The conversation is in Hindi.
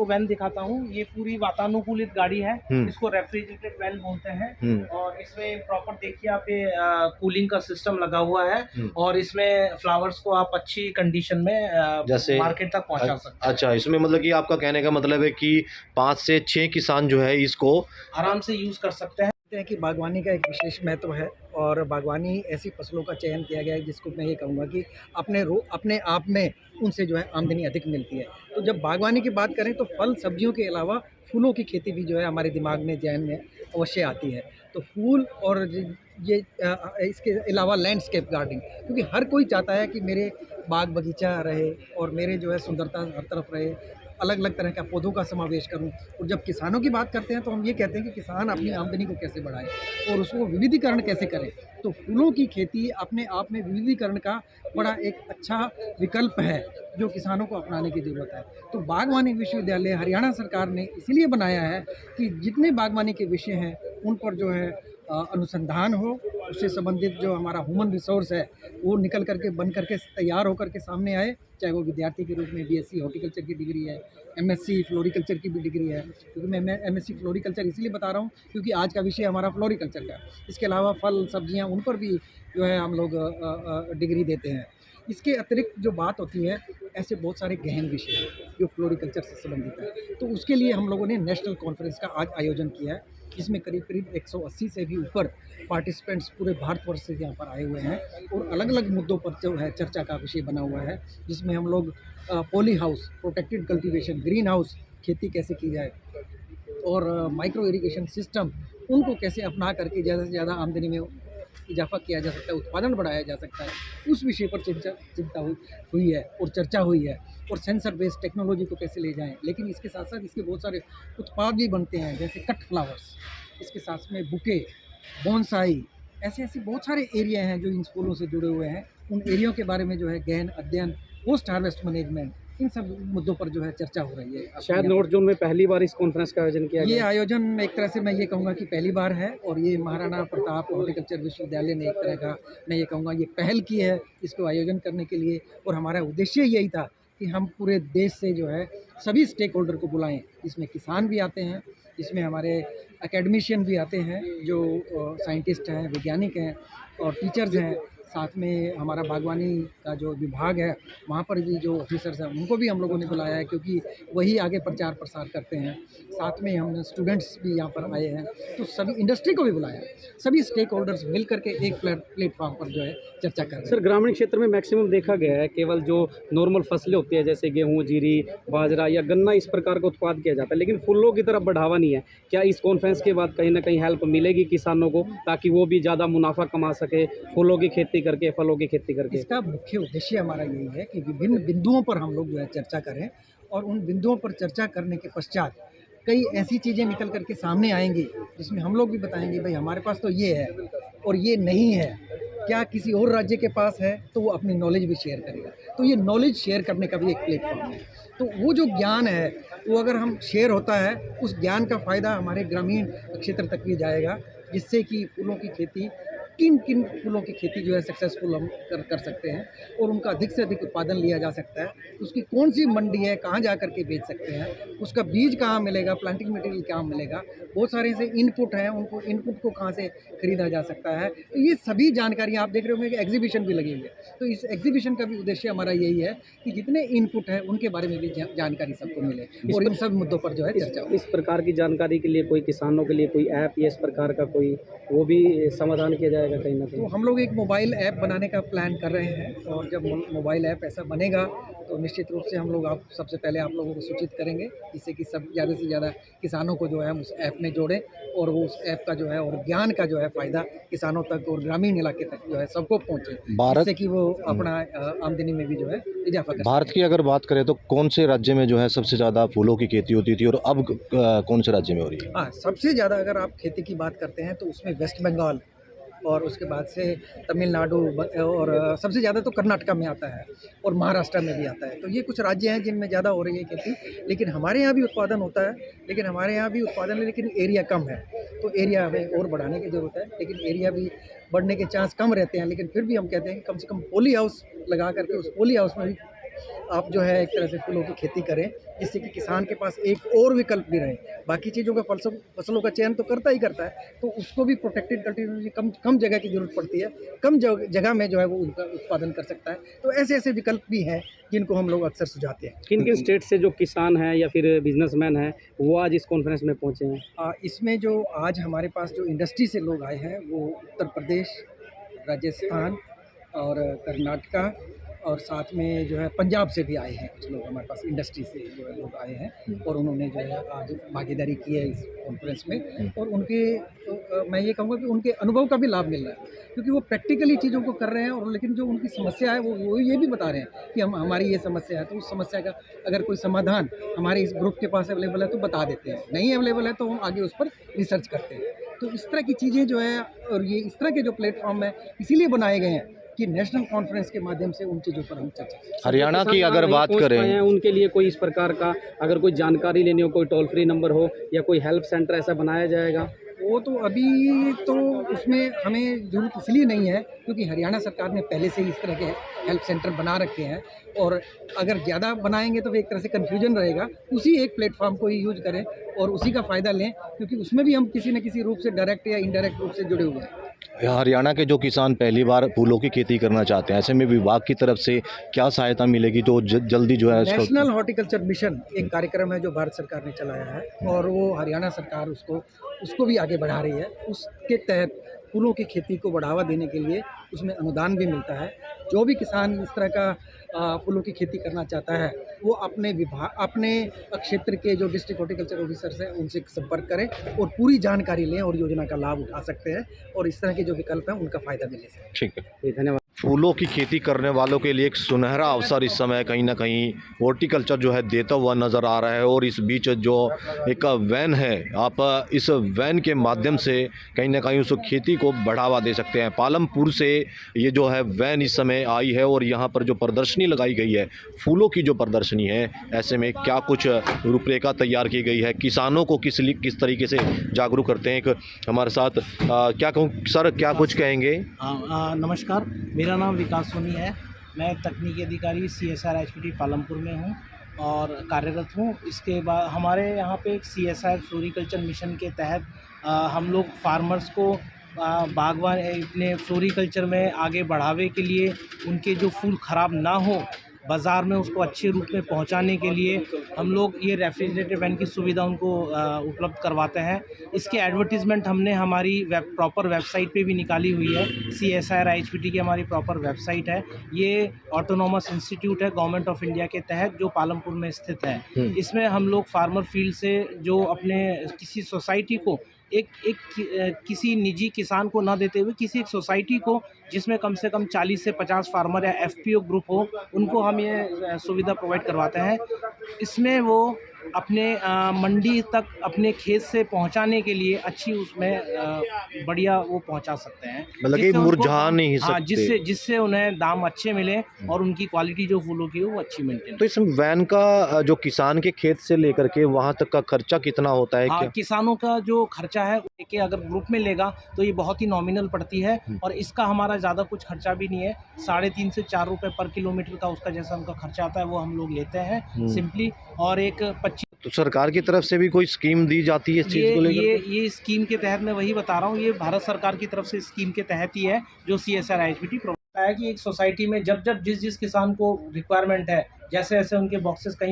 को वैन दिखाता हूँ। ये पूरी वातानुकूलित गाड़ी है, इसको रेफ्रिजरेटेड वैन बोलते हैं। और इसमें प्रॉपर देखिए आप ये कूलिंग का सिस्टम लगा हुआ है। और इसमें फ्लावर्स को आप अच्छी कंडीशन में जैसे मार्केट तक पहुंचा सकते हैं। अच्छा, इसमें मतलब कि आपका कहने का मतलब है कि 5 से 6 किसान जो है इसको आराम से यूज कर सकते हैं। हैं कि बागवानी का एक विशेष महत्व है और बागवानी ऐसी फसलों का चयन किया गया है जिसको मैं ये कहूँगा कि अपने आप में उनसे जो है आमदनी अधिक मिलती है। तो जब बागवानी की बात करें तो फल सब्जियों के अलावा फूलों की खेती भी जो है हमारे दिमाग में ज़हन में अवश्य आती है। तो फूल और ये इसके अलावा लैंडस्केप गार्डनिंग, क्योंकि हर कोई चाहता है कि मेरे बाग बगीचा रहे और मेरे जो है सुंदरता हर तरफ रहे, अलग अलग तरह का पौधों का समावेश करूं। और जब किसानों की बात करते हैं तो हम ये कहते हैं कि किसान अपनी आमदनी को कैसे बढ़ाए और उसको विविधीकरण कैसे करें। तो फूलों की खेती अपने आप में विविधीकरण का बड़ा एक अच्छा विकल्प है जो किसानों को अपनाने की ज़रूरत है। तो बागवानी विश्वविद्यालय हरियाणा सरकार ने इसीलिए बनाया है कि जितने बागवानी के विषय हैं उन पर जो है अनुसंधान हो, उससे संबंधित जो हमारा ह्यूमन रिसोर्स है वो निकल करके बन करके तैयार होकर के सामने आए, चाहे वो विद्यार्थी के रूप में बीएससी हॉर्टिकल्चर की डिग्री है, एमएससी फ्लोरिकल्चर की भी डिग्री है। क्योंकि मैं एमएससी फ्लोरिकल्चर इसलिए बता रहा हूँ क्योंकि आज का विषय हमारा फ्लोरिकल्चर का है। इसके अलावा फल सब्जियाँ उन पर भी जो है हम लोग डिग्री देते हैं। इसके अतिरिक्त जो बात होती है, ऐसे बहुत सारे गहन विषय हैं जो फ्लोरिकल्चर से संबंधित है। तो उसके लिए हम लोगों ने नेशनल कॉन्फ्रेंस का आज आयोजन किया है, जिसमें करीब करीब 180 से भी ऊपर पार्टिसिपेंट्स पूरे भारतवर्ष से यहाँ पर आए हुए हैं और अलग अलग मुद्दों पर जो है चर्चा का विषय बना हुआ है, जिसमें हम लोग poly house, protected cultivation, green house खेती कैसे की जाए और माइक्रो इरिगेशन सिस्टम उनको कैसे अपना करके ज़्यादा से ज़्यादा आमदनी में इजाफा किया जा सकता है, उत्पादन बढ़ाया जा सकता है, उस विषय पर चिंता हुई है और चर्चा हुई है। और सेंसर बेस्ड टेक्नोलॉजी को कैसे ले जाएं। लेकिन इसके साथ साथ इसके बहुत सारे उत्पाद भी बनते हैं, जैसे कट फ्लावर्स, इसके साथ में बुके, बोनसाई, ऐसे ऐसे बहुत सारे एरिया हैं जो इन स्कूलों से जुड़े हुए हैं। उन एरियो के बारे में जो है गहन अध्ययन, पोस्ट हार्वेस्ट मैनेजमेंट, इन सब मुद्दों पर जो है चर्चा हो रही है। शायद नॉर्थ जोन में पहली बार इस कॉन्फ्रेंस का आयोजन किया ये गया। आयोजन एक तरह से मैं ये कहूँगा कि पहली बार है और ये महाराणा प्रताप हॉर्टिकल्चर विश्वविद्यालय ने एक तरह का, मैं ये कहूँगा ये पहल की है इसको आयोजन करने के लिए। और हमारा उद्देश्य यही था कि हम पूरे देश से जो है सभी स्टेक होल्डर को बुलाएं। इसमें किसान भी आते हैं, इसमें हमारे एकेडमिशियन भी आते हैं जो साइंटिस्ट हैं, वैज्ञानिक हैं और टीचर्स हैं। साथ में हमारा बागवानी का जो विभाग है वहाँ पर भी जो ऑफिसर्स हैं उनको भी हम लोगों ने बुलाया है, क्योंकि वही आगे प्रचार प्रसार करते हैं। साथ में हम स्टूडेंट्स भी यहाँ पर आए हैं, तो सभी इंडस्ट्री को भी बुलाया है। सभी स्टेक होल्डर्स मिल करके एक प्लेटफॉर्म पर जो है चर्चा कर रहे हैं। सर, ग्रामीण क्षेत्र में मैक्सिमम देखा गया है केवल जो नॉर्मल फसलें होती है जैसे गेहूं, जीरी, बाजरा या गन्ना, इस प्रकार का उत्पाद किया जाता है, लेकिन फूलों की तरफ बढ़ावा नहीं है। क्या इस कॉन्फ्रेंस के बाद कहीं ना कहीं हेल्प मिलेगी किसानों को ताकि वो भी ज़्यादा मुनाफा कमा सके फूलों की खेती करके, फलों की खेती करके? इसका मुख्य उद्देश्य हमारा यही है कि विभिन्न बिंदुओं पर हम लोग जो है चर्चा करें और उन बिंदुओं पर चर्चा करने के पश्चात कई ऐसी चीज़ें निकल करके सामने आएंगी जिसमें हम लोग भी बताएंगे भाई हमारे पास तो ये है और ये नहीं है, क्या किसी और राज्य के पास है, तो वो अपनी नॉलेज भी शेयर करेगा। तो ये नॉलेज शेयर करने का भी एक प्लेटफॉर्म है। तो वो जो ज्ञान है वो अगर हम शेयर होता है, उस ज्ञान का फ़ायदा हमारे ग्रामीण क्षेत्र तक भी जाएगा, जिससे कि फूलों की खेती, किन किन फूलों की खेती जो है सक्सेसफुल हम कर सकते हैं और उनका अधिक से अधिक उत्पादन लिया जा सकता है। उसकी कौन सी मंडी है, कहाँ जा कर के बेच सकते हैं, उसका बीज कहाँ मिलेगा, प्लांटिंग मटेरियल कहाँ मिलेगा, बहुत सारे ऐसे इनपुट हैं, उनको इनपुट को कहाँ से खरीदा जा सकता है। तो ये सभी जानकारियाँ आप देख रहे होंगे कि एग्जीबिशन भी लगी हुई है। तो इस एग्जीबिशन का भी उद्देश्य हमारा यही है कि जितने इनपुट है उनके बारे में भी जानकारी सबको मिले और इन सब मुद्दों पर जो है चर्चा हो। इस प्रकार की जानकारी के लिए कोई किसानों के लिए कोई ऐप या इस प्रकार का कोई वो भी समाधान किया जाएगा कहीं ना कहीं? तो हम लोग एक मोबाइल ऐप बनाने का प्लान कर रहे हैं और जब मोबाइल ऐप ऐसा बनेगा तो निश्चित रूप से हम लोग आप सबसे पहले आप लोगों को सूचित करेंगे, जिससे कि सब ज़्यादा से ज़्यादा किसानों को जो है हम उस ऐप में जोड़ें और वो उस ऐप का जो है और ज्ञान का जो है फ़ायदा किसानों तक और ग्रामीण इलाके तक जो है सबको पहुँचे, जिससे कि वो अपना आमदनी में भी जो है इजाफा कर। भारत की अगर बात करें तो कौन से राज्य में जो है सबसे ज़्यादा फूलों की खेती होती थी और अब कौन से राज्य में हो रही है? हाँ, सबसे ज़्यादा अगर आप खेती की बात करते हैं तो उसमें वेस्ट बंगाल और उसके बाद से तमिलनाडु और सबसे ज़्यादा तो कर्नाटका में आता है और महाराष्ट्र में भी आता है। तो ये कुछ राज्य हैं जिनमें ज़्यादा हो रही है खेती, लेकिन हमारे यहाँ भी उत्पादन होता है, लेकिन एरिया कम है। तो एरिया हमें और बढ़ाने की ज़रूरत है, लेकिन एरिया भी बढ़ने के चांस कम रहते हैं। लेकिन फिर भी हम कहते हैं कि कम से कम पॉली हाउस लगा करके उस पॉली हाउस में भी आप जो है एक तरह से फूलों की खेती करें, जिससे कि किसान के पास एक और विकल्प भी रहे। बाकी चीज़ों का फसलों का चयन तो करता ही करता है, तो उसको भी प्रोटेक्टेड कल्टीवेटर में कम कम जगह की ज़रूरत पड़ती है, कम जगह में जो है वो उनका उत्पादन कर सकता है। तो ऐसे ऐसे विकल्प भी हैं जिनको हम लोग अक्सर सुझाते हैं। किन किन स्टेट से जो किसान हैं या फिर बिजनेसमैन हैं वो आज इस कॉन्फ्रेंस में पहुंचे हैं? इसमें जो आज हमारे पास जो इंडस्ट्री से लोग आए हैं वो उत्तर प्रदेश, राजस्थान और कर्नाटका और साथ में जो है पंजाब से भी आए हैं कुछ लोग हमारे पास इंडस्ट्री से जो है लोग आए हैं और उन्होंने जो है आज भागीदारी की है इस कॉन्फ्रेंस में। और उनके मैं ये कहूँगा कि उनके अनुभव का भी लाभ मिल रहा है, क्योंकि वो प्रैक्टिकली चीज़ों को कर रहे हैं। और लेकिन जो उनकी समस्या है वो ये भी बता रहे हैं कि हमारी ये समस्या है, तो उस समस्या का अगर कोई समाधान हमारे इस ग्रुप के पास अवेलेबल है तो बता देते हैं, नहीं अवेलेबल है तो हम आगे उस पर रिसर्च करते हैं। तो इस तरह की चीज़ें जो है और ये इस तरह के जो प्लेटफॉर्म है इसीलिए बनाए गए हैं कि नेशनल कॉन्फ्रेंस के माध्यम से उन चीज़ों पर हम चर्चा करें। हरियाणा की अगर नहीं बात पहुंच पाए करें, हैं, उनके लिए कोई इस प्रकार का अगर कोई जानकारी लेनी हो, कोई टोल फ्री नंबर हो या कोई हेल्प सेंटर ऐसा बनाया जाएगा? वो तो अभी तो उसमें हमें ज़रूरत इसलिए नहीं है क्योंकि हरियाणा सरकार ने पहले से ही इस तरह के हेल्प सेंटर बना रखे हैं, और अगर ज़्यादा बनाएंगे तो एक तरह से कन्फ्यूजन रहेगा। उसी एक प्लेटफॉर्म को ही यूज करें और उसी का फ़ायदा लें, क्योंकि उसमें भी हम किसी न किसी रूप से डायरेक्ट या इनडायरेक्ट रूप से जुड़े हुए हैं। हरियाणा के जो किसान पहली बार फूलों की खेती करना चाहते हैं, ऐसे में विभाग की तरफ से क्या सहायता मिलेगी जो जल्दी जो है उसको? नेशनल हॉर्टिकल्चर मिशन एक कार्यक्रम है जो भारत सरकार ने चलाया है और वो हरियाणा सरकार उसको भी आगे बढ़ा रही है। उसके तहत फूलों की खेती को बढ़ावा देने के लिए उसमें अनुदान भी मिलता है। जो भी किसान इस तरह का फूलों की खेती करना चाहता है वो अपने क्षेत्र के जो डिस्ट्रिक्ट हॉर्टिकल्चर ऑफिसर्स हैं उनसे संपर्क करें और पूरी जानकारी लें और योजना का लाभ उठा सकते हैं और इस तरह के जो विकल्प हैं उनका फ़ायदा भी ले सकते हैं। ठीक है, धन्यवाद। फूलों की खेती करने वालों के लिए एक सुनहरा अवसर इस समय कहीं ना कहीं हॉर्टिकल्चर जो है देता हुआ नज़र आ रहा है। और इस बीच जो एक वैन है, आप इस वैन के माध्यम से कहीं ना कहीं उस खेती को बढ़ावा दे सकते हैं। पालमपुर से ये जो है वैन इस समय आई है और यहाँ पर जो प्रदर्शनी लगाई गई है, फूलों की जो प्रदर्शनी है, ऐसे में क्या कुछ रूपरेखा तैयार की गई है, किसानों को किस तरीके से जागरूक करते हैं। एक हमारे साथ क्या कहूँ सर, क्या कुछ कहेंगे? नमस्कार, मेरा नाम विकास सोनी है। मैं तकनीकी अधिकारी CSR HPT पालमपुर में हूँ और कार्यरत हूँ। इसके बाद हमारे यहाँ पे एक CSR फ्लोरिकल्चर मिशन के तहत हम लोग फार्मर्स को बागवान अपने फ्लोरिकल्चर में आगे बढ़ावे के लिए, उनके जो फूल ख़राब ना हो, बाज़ार में उसको अच्छे रूप में पहुंचाने के लिए हम लोग ये रेफ्रिजरेटेड वैन की सुविधा उनको उपलब्ध करवाते हैं। इसके एडवर्टीज़मेंट हमने हमारी प्रॉपर वेबसाइट पे भी निकाली हुई है। CSR HPT की हमारी प्रॉपर वेबसाइट है। ये ऑटोनॉमस इंस्टीट्यूट है गवर्नमेंट ऑफ इंडिया के तहत जो पालमपुर में स्थित है। इसमें हम लोग फार्मर फील्ड से जो अपने किसी सोसाइटी को किसी निजी किसान को ना देते हुए किसी एक सोसाइटी को जिसमें कम से कम 40 से 50 फार्मर या FPO ग्रुप हो, उनको हम ये सुविधा प्रोवाइड करवाते हैं। इसमें वो अपने मंडी तक अपने खेत से पहुंचाने के लिए अच्छी उसमें बढ़िया वो पहुंचा सकते हैं, मतलब कि मुरझा नहीं सकते। हाँ, जिससे उन्हें दाम अच्छे मिले और उनकी क्वालिटी जो फूलों की हो वो अच्छी मेंटेन। तो इस वैन का जो किसान के खेत से लेकर के वहाँ तक का खर्चा कितना होता है? हाँ, क्या किसानों का जो खर्चा है कि अगर ग्रुप में लेगा तो ये बहुत ही नॉमिनल पड़ती है और इसका हमारा ज़्यादा कुछ खर्चा भी नहीं है। 3.5 से 4 रुपये पर किलोमीटर का उसका जैसा उनका खर्चा आता है वो हम लोग लेते हैं सिंपली। और एक 25 तो सरकार की तरफ से भी कोई स्कीम दी जाती है इस चीज़ को लेकर? ये स्कीम के तहत मैं वही बता रहा हूँ, ये भारत सरकार की तरफ से स्कीम के तहत ही है जो CSR HPT प्रोवाइड है कि एक सोसाइटी में जब जिस किसान को रिक्वायरमेंट है, जैसे उनके बॉक्सेस कहीं